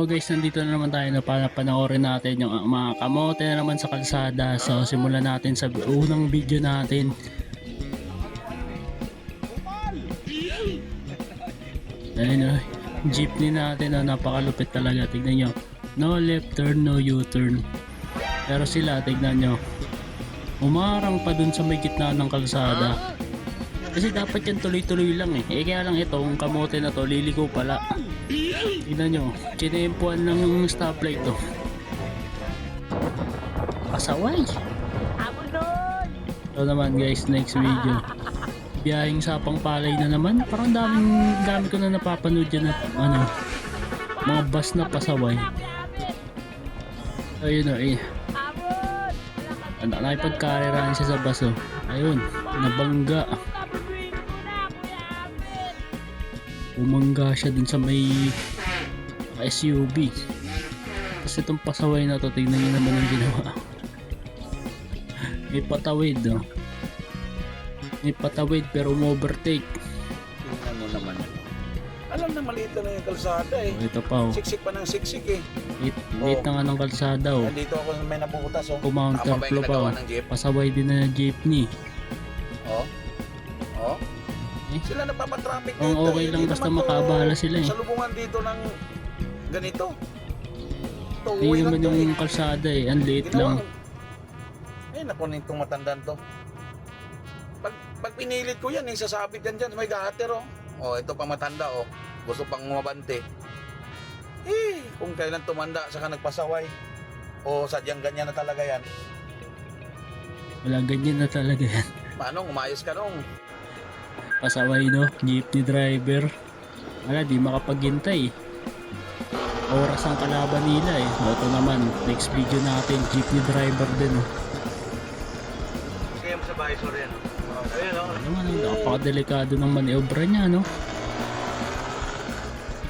So guys, nandito na naman tayo na para panoorin natin yung mga kamote na naman sa kalsada. So simulan natin sa unang video natin. Ayun o, jeepney natin na napakalupit talaga. Tignan nyo, no left turn, no U-turn. Pero sila, tignan nyo, umarang pa dun sa may gitna ng kalsada. Kasi dapat yan tuloy-tuloy lang eh. Kaya lang itong kamote na to, liliko pala. Tignan nyo, chinempuan lang yung stoplight to. Pasaway. So naman guys, next video. Biyahing sapang palay na naman. Parang dami ko na napapanood dyan na mga bus na pasaway. Ayun o eh. Nakipagkarirahan siya sa bus o. Ayun, nabangga. Umangga siya dun sa may SUV. Kasi itong pasaway na to, tignan nyo naman ang ginawa. May patawid o. May patawid pero overtake. Tingnan mo naman. Alam na maliit na yung kalsada eh. Ito pa o. Siksik pa ng siksik eh. Liit na nga ng kalsada o. Nandito ako may napuputas oh. Counter flow pa o. Pasaway din na jeepney. Oh. Oh. Eh? Sila napapatraffic dito. Ang okay lang basta makaabala sila eh. Sa lubungan dito ng ganito. Ito, Hindi uwi naman lang to yung kalsada eh. Ang liit lang. Eh, nakunin itong matandaan to. Pag pinilit ko yan, sasabit yan dyan. May gahater oh. Oh, ito pang matanda oh. Gusto pang umabante. Eh, kung kailan tumanda saka nagpasaway. O sadyang ganyan na talaga yan. Wala, ganyan na talaga yan. Paano, umayos ka nung. Pasaway no, jeepney driver. Wala, di makapaghintay. Oras ang kalaban nila eh. Ito naman, next video natin, jeepney driver din oh. Kaya mo sa visor yan. Ayun oh. Ano naman, napakadelikado ng maniobra niya no.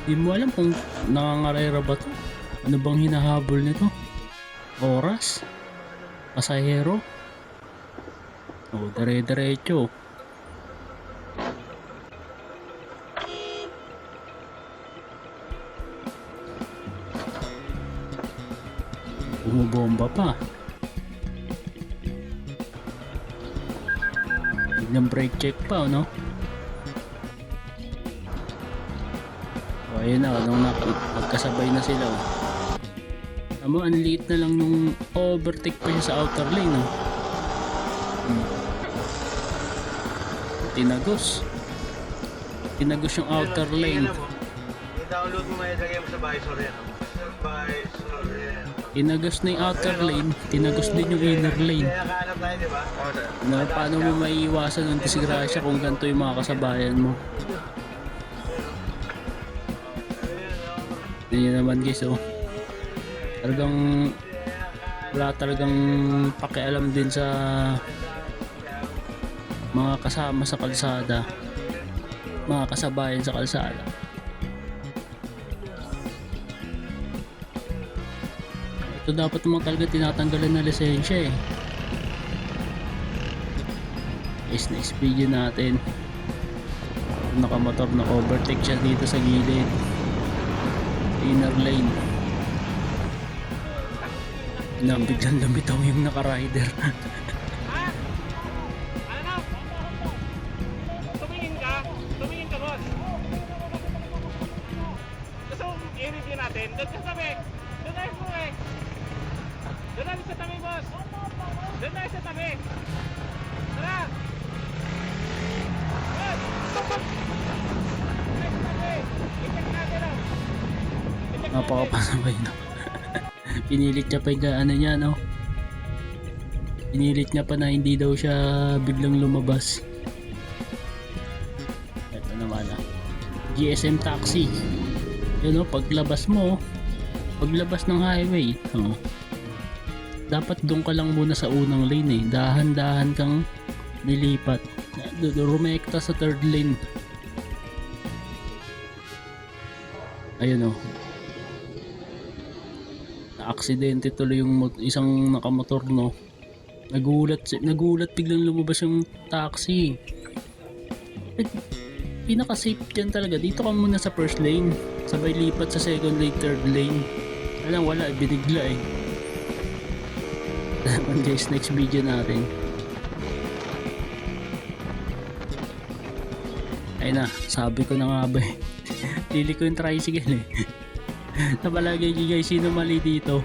Di mo alam kung nangangarera ba to. Ano bang hinahabol nito? Oras? Pasahero? O, dire-diretso. Bumubomba pa. Tignan brake check pa, no? O, ayun na, nung magkasabay na sila. Amo, ang liit na lang nung overtake pa siya sa outer lane, no? Tinagos yung outer lane. I-download mo may lagay mo sa visor yan. Visor yan. Tinagos na yung outer lane, tinagos din yung inner lane. Kaya kahanap tayo, di ba? Na, paano mo maiiwasan ng disgrasya kung ganito yung mga kasabayan mo? Yan naman guys oh. Talagang wala talagang pakialam din sa mga kasama sa kalsada, mga kasabayan sa kalsada. Ito dapat naman talaga tinatanggalan na lisensya eh. Is next video natin, nakamotor na overtake siya dito sa gilid, inner lane. Biglang lumitaw yung naka-rider. Tumingin ka, boss. Gusto mo i-review natin? Doon ka sa tabi. Doon tayo po eh. Doon tayo sa tabi, boss. Doon tayo sa tabi. Tara. Boss. Doon tayo sa tabi. I-check natin lang. Napakapasabay na. Pinilit niya pa yung ano niya, no? Pinilit niya pa na hindi daw siya biglang lumabas. Ito naman GSM taxi. Yun o, paglabas mo, paglabas ng highway, dapat doon ka lang muna sa unang lane eh. Dahan-dahan kang nilipat. Rumekta sa third lane. Ayun o. Na-aksidente tuloy yung isang nakamotor no. Nagulat biglang lumabas yung taxi. pinaka safe dyan talaga, dito ka muna sa first lane, sabay lipat sa second lane, third lane. Alam, wala, binigla eh. Naman guys, next video natin. Ayun na, sabi ko na nga ba eh. Pili ko yung tricycle eh. Napalagay nyo guys, sino mali dito?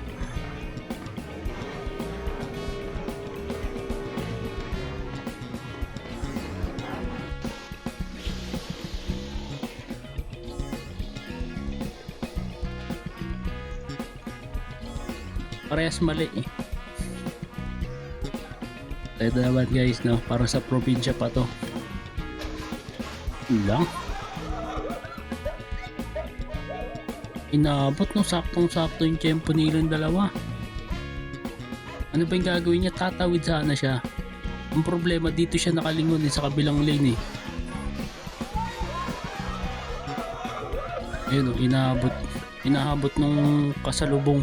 Parehas mali eh. Ito naman guys, no, para sa probinsya pa to. Yun lang. Inabot no, saktong-sakto yung tempo nilang dalawa. Ano ba yung gagawin niya? Tatawid sana siya. Ang problema dito siya nakalingon eh, sa kabilang lane eh. Ayun o, inahabot nung kasalubong.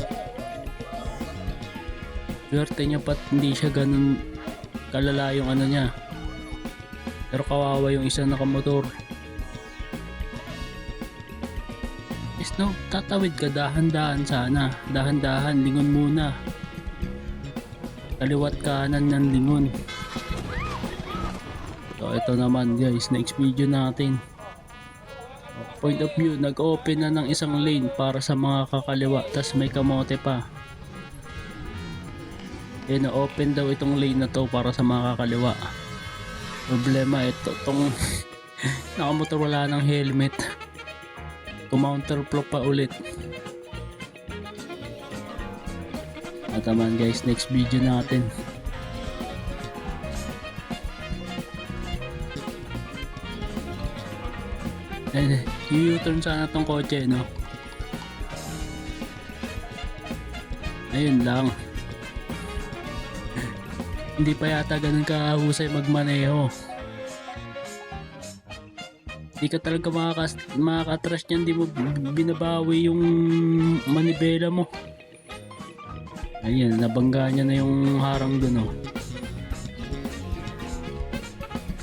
Swerte niya pat hindi siya ganun kalala yung ano niya. Pero kawawa yung isa nakamotor. Yes, no, tatawid ka, dahan-dahan sana. Dahan-dahan, lingon muna. Kaliwat kanan ng lingon. So ito naman guys, next video natin. Point of view, nag-open na ng isang lane para sa mga kakaliwa, tas may kamote pa. Eh, na-open daw itong lane na to para sa mga kakaliwa. Problema ito, itong nakamotor wala ng helmet. Kumounterflow pa ulit. At naman guys, next video natin. U-turn sana tong kotse, no? Ayun lang. Hindi pa yata ganun kahusay magmaneho. Hindi ka talaga makakatras niyan, di mo binabawi yung manibela mo. Ayan, nabangga niya na yung harang dun, oh.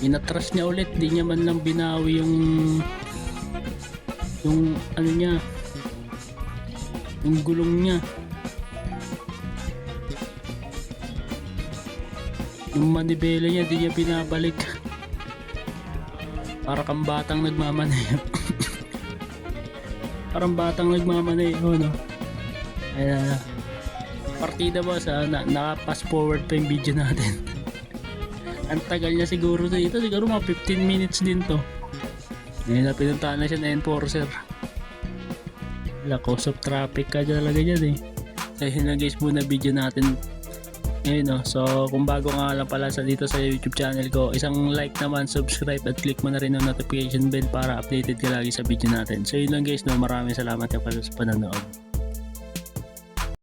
Inatras niya ulit, di niya man lang binawi yung ano niya, yung gulong niya. Yung manibela niya di niya binabalik. Para kang batang nagmamaneho. Parang batang nagmamaneho, no? Ayan, partida ba sa naka-fast forward pa yung video natin. Ang tagal niya siguro dito, siguro mga 15 minutes din to. Ngayon na pinuntahan na siya na enforcer. Wala, cause of traffic ka talaga dyan eh. So yun lang guys muna video natin ngayon, no? So kung bago nga lang pala sa dito sa YouTube channel ko, isang like naman, subscribe at click mo na rin ang notification bell para updated ka lagi sa video natin. So yun lang guys, no? Maraming salamat pala sa panonood.